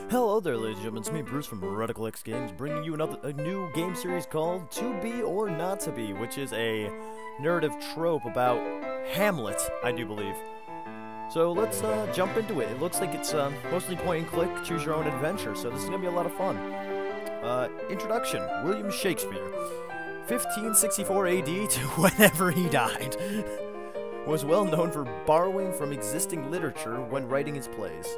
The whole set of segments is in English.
Hello there, ladies and gentlemen. It's me, Bruce from Radical X Games, bringing you a new game series called To Be or Not to Be, which is a narrative trope about Hamlet, I do believe. So let's jump into it. It looks like it's mostly point and click, choose your own adventure, so this is going to be a lot of fun. Introduction, William Shakespeare, 1564 AD to whenever he died, was well known for borrowing from existing literature when writing his plays.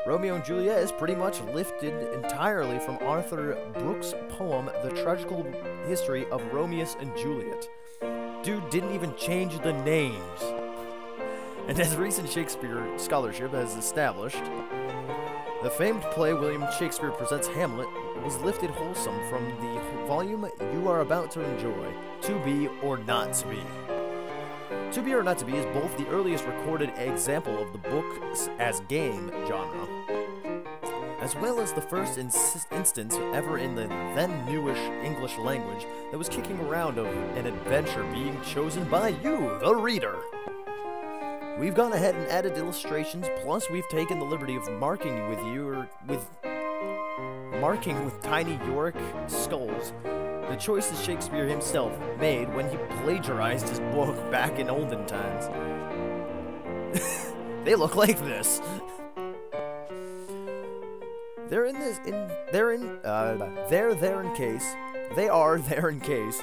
Romeo and Juliet is pretty much lifted entirely from Arthur Brooks' poem, The Tragical History of Romeo and Juliet. Dude didn't even change the names. And as recent Shakespeare scholarship has established, the famed play William Shakespeare Presents Hamlet was lifted wholesome from the volume you are about to enjoy, To Be or Not to Be. To Be or Not to Be is both the earliest recorded example of the book's as game genre, as well as the first instance ever in the then newish English language that was kicking around of an adventure being chosen by you, the reader. We've gone ahead and added illustrations, plus we've taken the liberty of marking with tiny Yorick skulls. The choices Shakespeare himself made when he plagiarized his book back in olden times. They look like this. They're there in case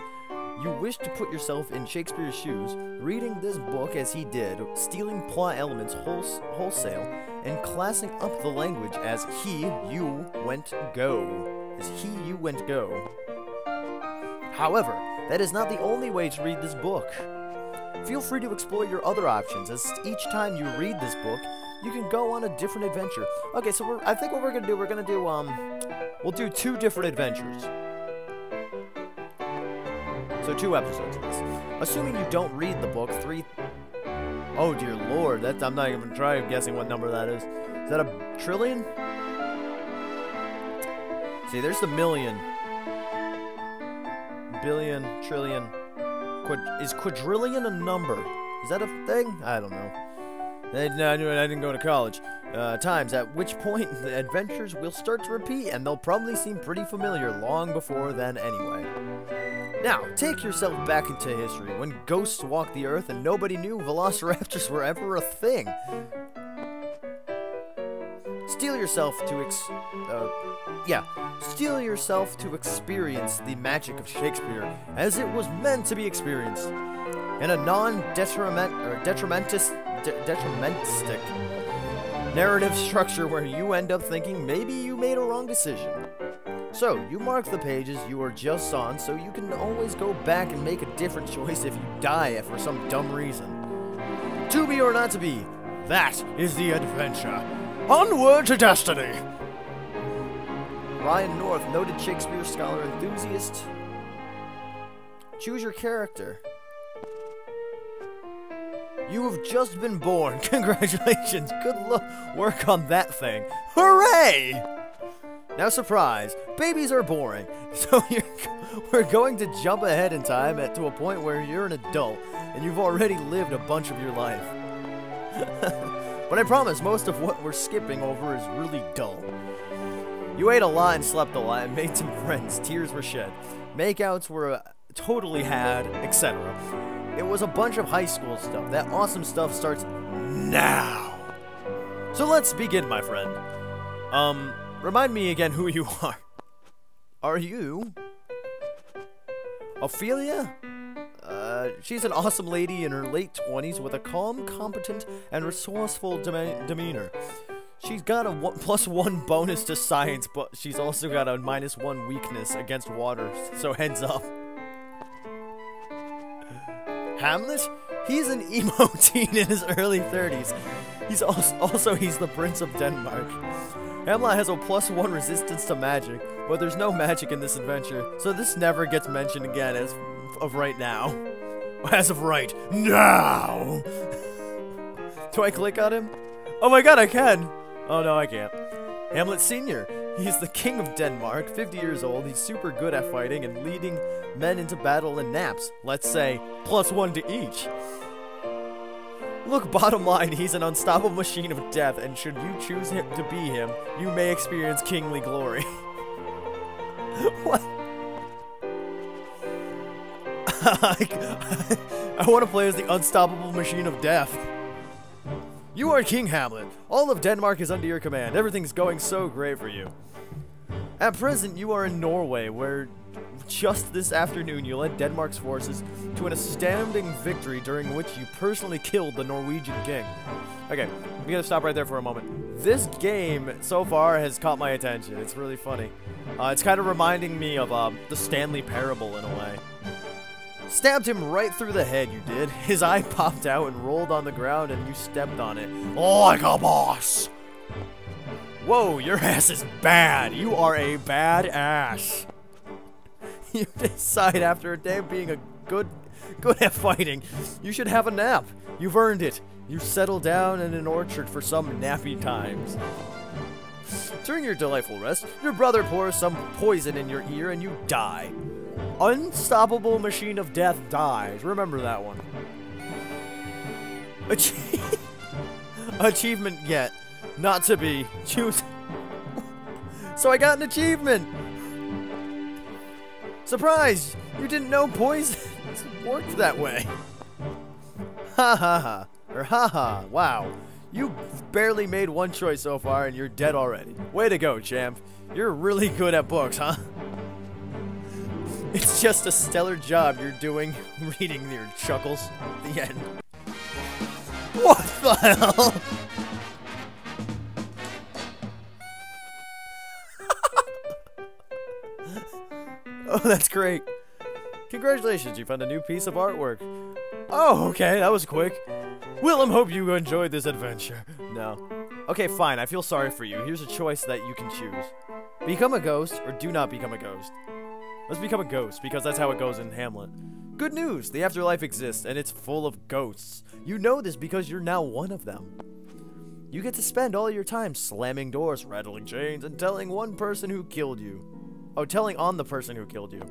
you wish to put yourself in Shakespeare's shoes, reading this book as he did, stealing plot elements wholesale, and classing up the language as you went go. However, that is not the only way to read this book. Feel free to explore your other options, as each time you read this book, you can go on a different adventure. Okay, so I think what we're gonna do, we'll do 2 different adventures. So 2 episodes of this. Assuming you don't read the book, 3... Oh dear lord, I'm not even gonna try guessing what number that is. Is that a trillion? See, there's the million. Billion, trillion. Is quadrillion a number? Is that a thing? I don't know. I didn't go to college. Times, at which point the adventures will start to repeat, and they'll probably seem pretty familiar long before then anyway. Now, take yourself back into history, when ghosts walked the earth and nobody knew velociraptors were ever a thing. Steel yourself to experience the magic of Shakespeare as it was meant to be experienced, in a detrimentistic narrative structure where you end up thinking maybe you made a wrong decision. So, you mark the pages you were just on so you can always go back and make a different choice if you die for some dumb reason. To be or not to be, that is the adventure. Onward to destiny! Ryan North, noted Shakespeare scholar enthusiast. Choose your character. You have just been born. Congratulations. Good work on that thing. Hooray! Now surprise, babies are boring. So we're going to jump ahead in time to a point where you're an adult and you've already lived a bunch of your life. But I promise most of what we're skipping over is really dull. You ate a lot and slept a lot and made some friends. Tears were shed. Makeouts were totally had, etc. It was a bunch of high school stuff. That awesome stuff starts now. So let's begin, my friend. Remind me again who you are. Are you Ophelia? She's an awesome lady in her late 20s with a calm, competent, and resourceful demeanor. She's got a +1 bonus to science, but she's also got a -1 weakness against water, so heads up. Hamlet? He's an emo teen in his early 30s. He's the Prince of Denmark. Hamlet has a +1 resistance to magic, but there's no magic in this adventure, so this never gets mentioned again as of right now. As of right now! Do I click on him? Oh my god, I can! Oh no, I can't. Hamlet Sr. He's the king of Denmark, 50 years old. He's super good at fighting and leading men into battle in naps. Let's say +1 to each. Look, bottom line, he's an unstoppable machine of death, and should you choose him to be him, you may experience kingly glory. What? I want to play as the unstoppable machine of death. You are King Hamlet. All of Denmark is under your command. Everything's going so great for you. At present, you are in Norway, where just this afternoon you led Denmark's forces to an astounding victory during which you personally killed the Norwegian king. Okay, we gotta stop right there for a moment. This game, so far, has caught my attention. It's really funny. It's kind of reminding me of the Stanley Parable in a way. Stabbed him right through the head, you did. His eye popped out and rolled on the ground, and you stepped on it. Like a boss! Whoa, your ass is bad. You are a bad ass. You decide after a day of being a good at fighting, you should have a nap. You've earned it. You settle down in an orchard for some nappy times. During your delightful rest, your brother pours some poison in your ear and you die. Unstoppable machine of death dies. Remember that one. Achievement get. Not to be. Choose. So I got an achievement. Surprise! You didn't know poison worked that way. Ha ha ha. Or ha ha. Wow. You barely made one choice so far and you're dead already. Way to go, champ. You're really good at books, huh? It's just a stellar job you're doing reading your chuckles. The end. What the hell? Oh, that's great. Congratulations, you found a new piece of artwork. Oh, okay, that was quick. Willem, hope you enjoyed this adventure. No. Okay, fine, I feel sorry for you. Here's a choice that you can choose. Become a ghost, or do not become a ghost. Let's become a ghost, because that's how it goes in Hamlet. Good news, the afterlife exists, and it's full of ghosts. You know this because you're now one of them. You get to spend all your time slamming doors, rattling chains, and telling one person who killed you. Oh, telling on the person who killed you.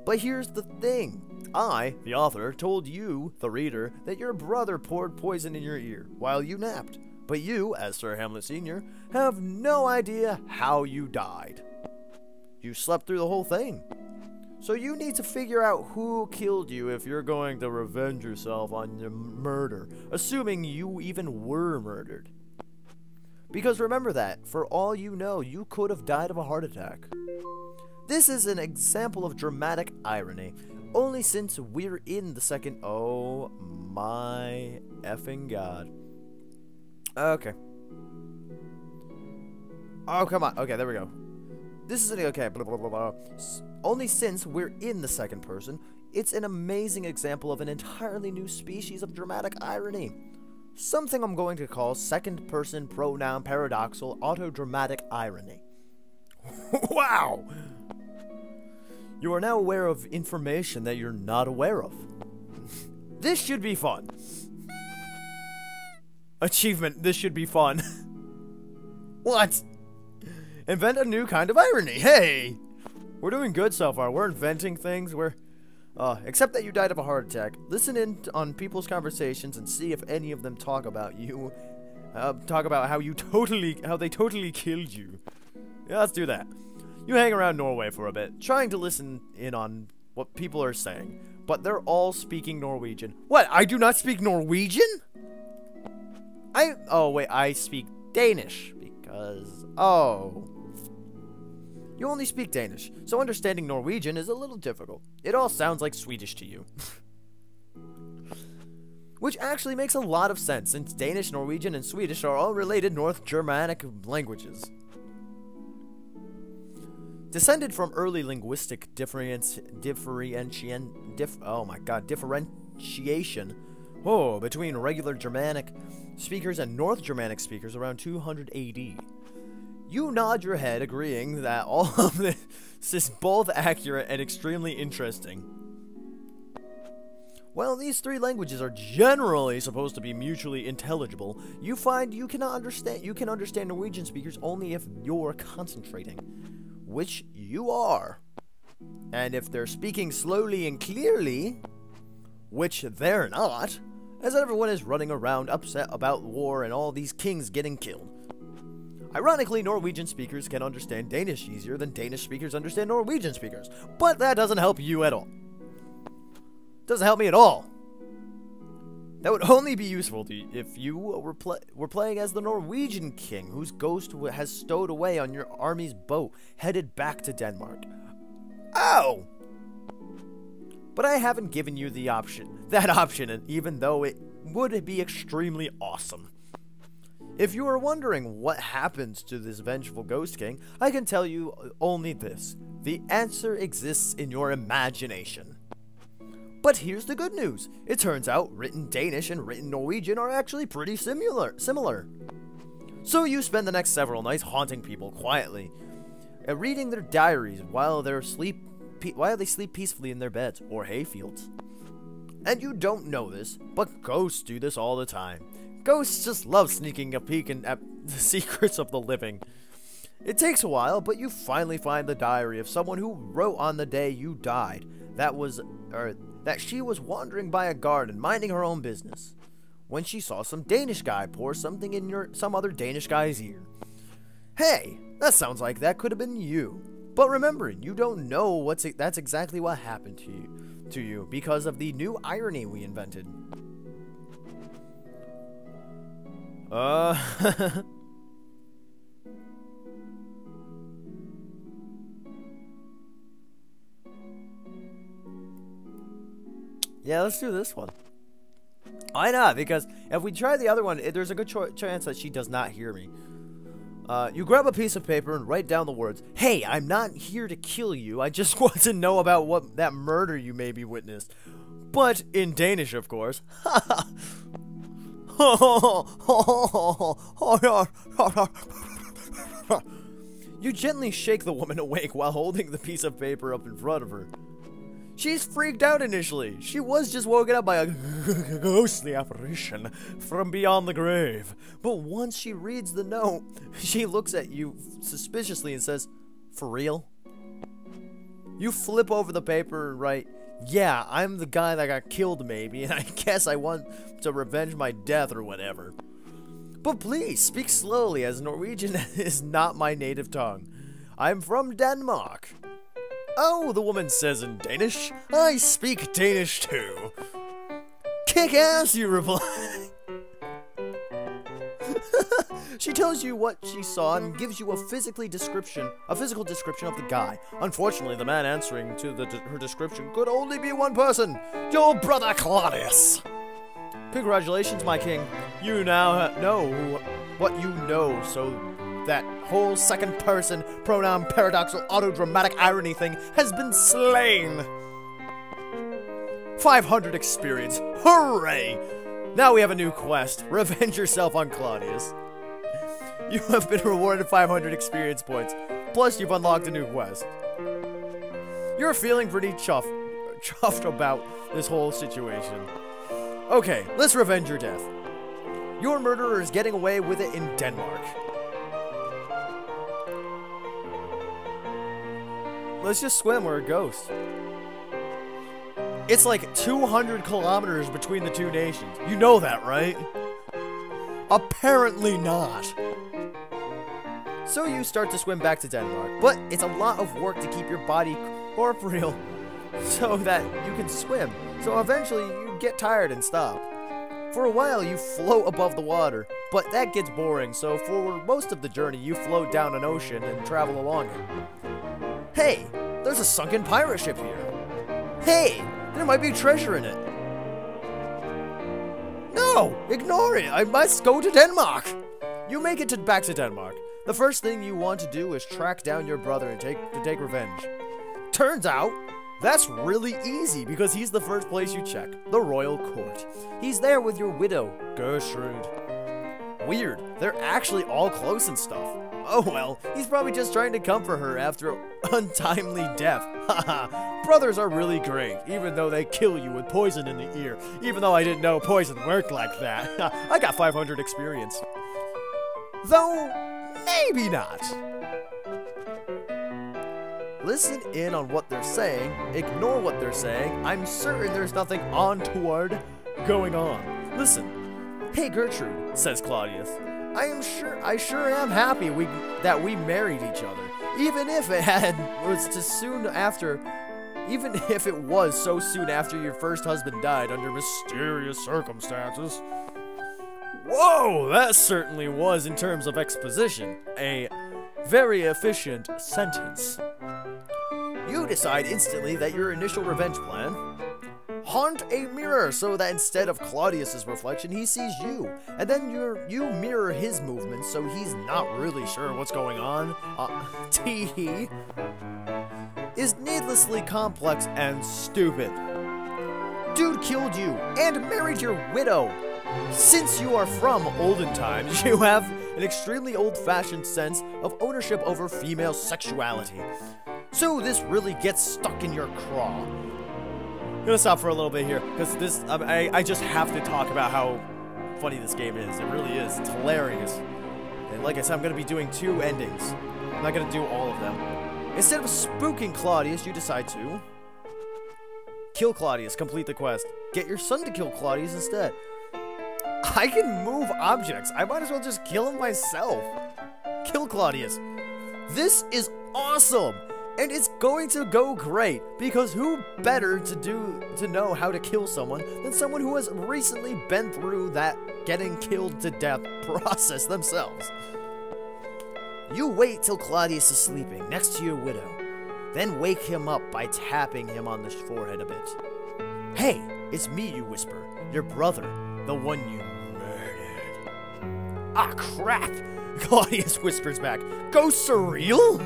But here's the thing. I, the author, told you, the reader, that your brother poured poison in your ear while you napped. But you, as Sir Hamlet Sr., have no idea how you died. You slept through the whole thing. So you need to figure out who killed you if you're going to revenge yourself on your murder, assuming you even were murdered. Because remember that, for all you know, you could have died of a heart attack. This is an example of dramatic irony, only since we're in the second... Oh my effing god. Okay. Oh, come on. Okay, there we go. This is okay. Blah, blah, blah, blah. Only since we're in the second person, it's an amazing example of an entirely new species of dramatic irony. Something I'm going to call second-person pronoun paradoxal autodramatic irony. Wow! You are now aware of information that you're not aware of. This should be fun. Achievement, this should be fun. What? Invent a new kind of irony. Hey! We're doing good so far. We're inventing things. Except that you died of a heart attack. Listen in on people's conversations and see if any of them talk about you. Talk about how they totally killed you. Yeah, let's do that. You hang around Norway for a bit, trying to listen in on what people are saying. But they're all speaking Norwegian. What? I do not speak Norwegian? Oh, wait, I speak Danish. Because... Oh... You only speak Danish, so understanding Norwegian is a little difficult. It all sounds like Swedish to you. Which actually makes a lot of sense, since Danish, Norwegian, and Swedish are all related North Germanic languages. Descended from early linguistic differentiation between regular Germanic speakers and North Germanic speakers around 200 AD. You nod your head, agreeing that all of this is both accurate and extremely interesting. While these three languages are generally supposed to be mutually intelligible, you find you can understand Norwegian speakers only if you're concentrating, which you are. And if they're speaking slowly and clearly, which they're not, as everyone is running around upset about war and all these kings getting killed. Ironically, Norwegian speakers can understand Danish easier than Danish speakers understand Norwegian speakers, but that doesn't help you at all. Doesn't help me at all. That would only be useful to you if you were playing as the Norwegian king whose ghost has stowed away on your army's boat, headed back to Denmark. Oh! But I haven't given you that option, even though it would be extremely awesome. If you are wondering what happens to this vengeful Ghost King, I can tell you only this. The answer exists in your imagination. But here's the good news. It turns out written Danish and written Norwegian are actually pretty similar. So you spend the next several nights haunting people quietly, and reading their diaries while they sleep peacefully in their beds or hayfields. And you don't know this, but ghosts do this all the time. Ghosts just love sneaking a peek at the secrets of the living. It takes a while, but you finally find the diary of someone who wrote on the day you died that she was wandering by a garden, minding her own business, when she saw some Danish guy pour something in some other Danish guy's ear. Hey, that sounds like that could have been you. But remember, you don't know that's exactly what happened to you because of the new irony we invented. Yeah, let's do this one. Why not? Because if we try the other one, there's a good chance that she does not hear me. You grab a piece of paper and write down the words, "Hey, I'm not here to kill you. I just want to know about that murder you maybe witnessed." But in Danish, of course. You gently shake the woman awake while holding the piece of paper up in front of her. She's freaked out initially. She was just woken up by a ghostly apparition from beyond the grave. But once she reads the note, she looks at you suspiciously and says, "For real?" You flip over the paper and write, "Yeah, I'm the guy that got killed maybe, and I guess I want to revenge my death or whatever. But please, speak slowly, as Norwegian is not my native tongue. I'm from Denmark." "Oh," the woman says in Danish, "I speak Danish too." "Kick ass," you reply. She tells you what she saw and gives you a physical description of the guy. Unfortunately, the man answering to her description could only be one person: your brother Claudius. Congratulations, my king. You now know what you know, so that whole second person pronoun paradoxal autodramatic irony thing has been slain. 500 experience. Hooray! Now we have a new quest. Revenge yourself on Claudius. You have been rewarded 500 experience points. Plus you've unlocked a new quest. You're feeling pretty chuffed about this whole situation. Okay, let's revenge your death. Your murderer is getting away with it in Denmark. Let's just swim or a ghost. It's like 200 kilometers between the two nations. You know that, right? Apparently not. So you start to swim back to Denmark, but it's a lot of work to keep your body corporeal so that you can swim. So eventually you get tired and stop. For a while you float above the water, but that gets boring, so for most of the journey you float down an ocean and travel along it. Hey, there's a sunken pirate ship here. Hey, there might be treasure in it. No, ignore it. I must go to Denmark. You make it back to Denmark. The first thing you want to do is track down your brother and take revenge. Turns out, that's really easy because he's the first place you check, the royal court. He's there with your widow, Gertrude. Weird, they're actually all close and stuff. Oh well, he's probably just trying to comfort her after untimely death. Haha, brothers are really great, even though they kill you with poison in the ear. Even though I didn't know poison worked like that. I got 500 experience. Though, maybe not. Listen in on what they're saying, ignore what they're saying. I'm certain there's nothing untoward going on. Listen, hey Gertrude, says Claudius. I sure am happy that we married each other, even if it was so soon after your first husband died under mysterious circumstances. Whoa, that certainly was, in terms of exposition, a very efficient sentence. You decide instantly that your initial revenge plan: haunt a mirror so that instead of Claudius's reflection, he sees you. And then you mirror his movements so he's not really sure what's going on. Tee-hee. Is needlessly complex and stupid. Dude killed you and married your widow. Since you are from olden times, you have an extremely old-fashioned sense of ownership over female sexuality. So this really gets stuck in your craw. I'm gonna stop for a little bit here, because this, I just have to talk about how funny this game is. It really is. It's hilarious. And like I said, I'm gonna be doing 2 endings. I'm not gonna do all of them. Instead of spooking Claudius, you decide to kill Claudius, complete the quest. Get your son to kill Claudius instead. I can move objects. I might as well just kill him myself. Kill Claudius. This is awesome. And it's going to go great, because who better to know how to kill someone than someone who has recently been through that getting killed to death process themselves. You wait till Claudius is sleeping next to your widow, then wake him up by tapping him on the forehead a bit. Hey, it's me, you whisper, your brother, the one you murdered. Ah, crap! Claudius whispers back, ghosts are real?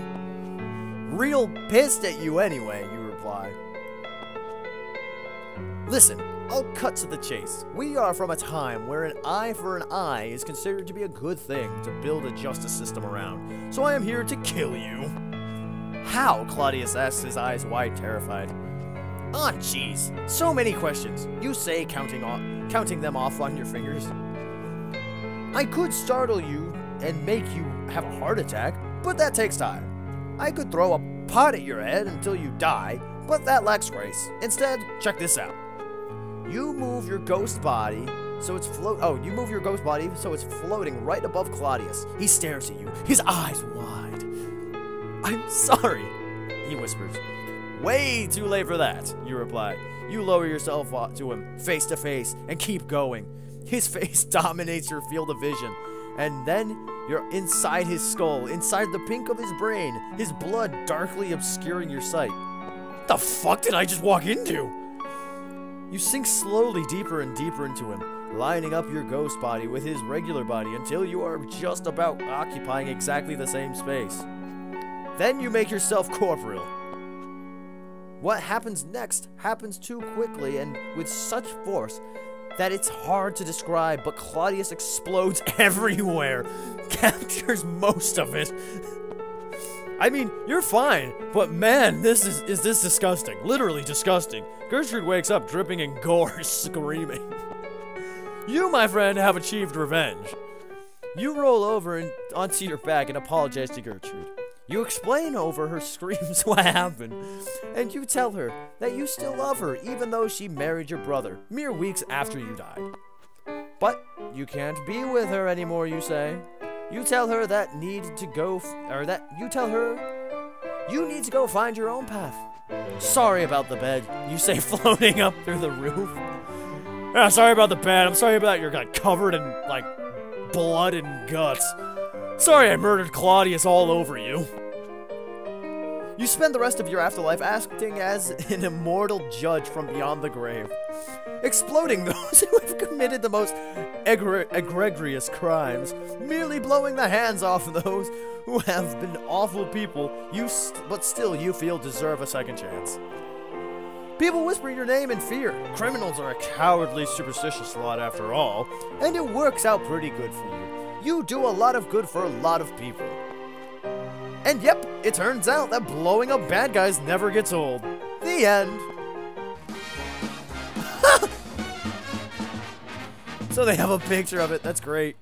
Real pissed at you anyway, you reply. Listen, I'll cut to the chase. We are from a time where an eye for an eye is considered to be a good thing to build a justice system around, so I am here to kill you. How? Claudius asks, his eyes wide, terrified. Ah, jeez, so many questions. You say, counting them off on your fingers. I could startle you and make you have a heart attack, but that takes time. I could throw a pot at your head until you die, but that lacks grace. Instead, check this out. You move your ghost body so it's floating right above Claudius. He stares at you, his eyes wide. I'm sorry, he whispers. Way too late for that, you reply. You lower yourself to him, face to face, and keep going. His face dominates your field of vision, and then you're inside his skull, inside the pink of his brain, his blood darkly obscuring your sight. What the fuck did I just walk into? You sink slowly deeper and deeper into him, lining up your ghost body with his regular body until you are just about occupying exactly the same space. Then you make yourself corporeal. What happens next happens too quickly and with such force that it's hard to describe, but Claudius explodes everywhere, captures most of it. I mean, you're fine, but man, is this disgusting. Literally disgusting. Gertrude wakes up dripping in gore, screaming. You, my friend, have achieved revenge. You roll over and onto your back and apologize to Gertrude. You explain over her screams what happened, and you tell her that you still love her even though she married your brother mere weeks after you died. But you can't be with her anymore, you say. You tell her that you need to go find your own path. Sorry about the bed, you say, floating up through the roof. Yeah, sorry about the bed. I'm sorry about you're covered in like blood and guts. Sorry I murdered Claudius all over you. You spend the rest of your afterlife acting as an immortal judge from beyond the grave, exploding those who have committed the most egregious crimes, merely blowing the hands off of those who have been awful people, but still you feel deserve a second chance. People whisper your name in fear. Criminals are a cowardly, superstitious lot after all, and it works out pretty good for you. You do a lot of good for a lot of people. And yep, it turns out that blowing up bad guys never gets old. The end. So they have a picture of it. That's great.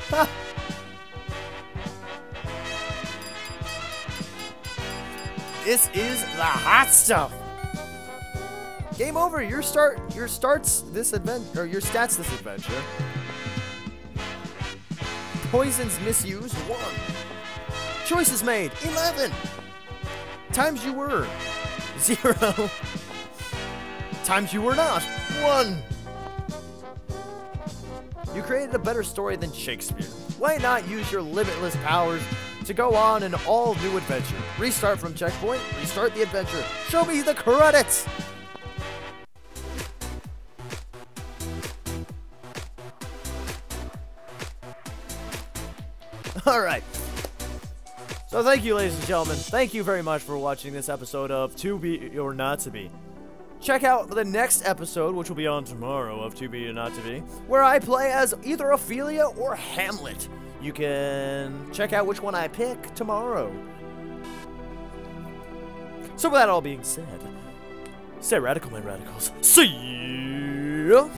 Ha! This is the hot stuff. Game over. Your stats this adventure. Poisons misused 1. Choices made 11. Times you were 0. Times you were not 1. You created a better story than Shakespeare. Why not use your limitless powers to go on an all-new adventure? Restart from checkpoint, restart the adventure. Show me the credits! Alright. So thank you, ladies and gentlemen. Thank you very much for watching this episode of To Be or Not To Be. Check out the next episode, which will be on tomorrow, of To Be or Not To Be, where I play as either Ophelia or Hamlet. You can check out which one I pick tomorrow. So with that all being said, stay radical, my radicals. See ya!